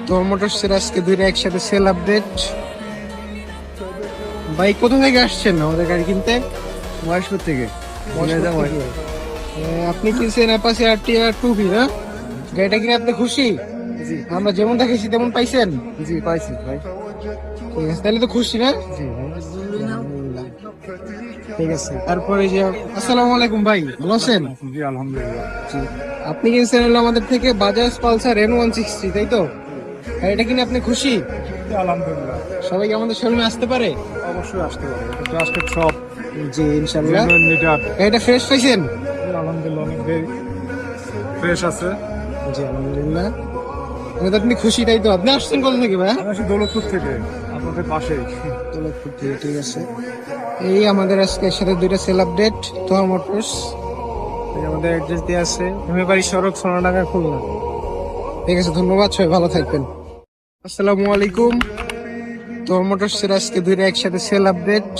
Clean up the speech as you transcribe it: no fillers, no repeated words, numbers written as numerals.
তোর মোটরসের আজকে দুইটা একসাথে সেল আপডেট। ভাই কোথা থেকে আসছেন আমাদের গাড়ি কিনতে? মহেশপুর থেকে। আপনি কিনছেন অ্যাপাচি আরটিআর 2B না? গাড়িটা কিনে আপনি খুশি? জি আমরা যেমন দেখেছি তেমন পাইছেন? জি পাইছি ভাই। ঠিক আছে, তাহলে তো খুশি না? জি ভাই। ঠিক আছে, তারপরে যে আসসালামু আলাইকুম ভাই, ভালো আছেন? জি আলহামদুলিল্লাহ। জি। আপনি কিনছেন হলো আমাদের থেকে বাজাজ পালসার N160, তাই তো? গাড়িটা কিনে আপনি খুশি? আলহামদুলিল্লাহ। সবাই কি আমাদের শোরুমে আসতে পারে? অবশ্যই আসতে পারে, এটা আজকে সব জি ইনশাল্লাহ। মিটার। গাড়িটা ফ্রেশ পাইছেন? আলহামদুলিল্লাহ অনেক ফ্রেশ আছে। জি আলহামদুলিল্লাহ। তাহলে তো আপনি খুশি, তাই তো? আপনি আসছেন কোথা থেকে ভাই? আমি আসি দৌলতপুর থেকে, আপনাদের পাশেই। দৌলতপুর থেকে, ঠিক আছে। এই আমাদের আজকে সাথে দুইটা সেল আপডেট। তোহার মোটরস, আমাদের অ্যাড্রেস দিয়ে আছে বাড়ি সড়ক সোনাডাঙ্গা, খুলনা। ঠিক আছে, ধন্যবাদ, সবাই ভালো থাকবেন। আসসালামু আলাইকুম। তোহার মোটরসের আজকে দুইটা একসাথে সেল আপডেট।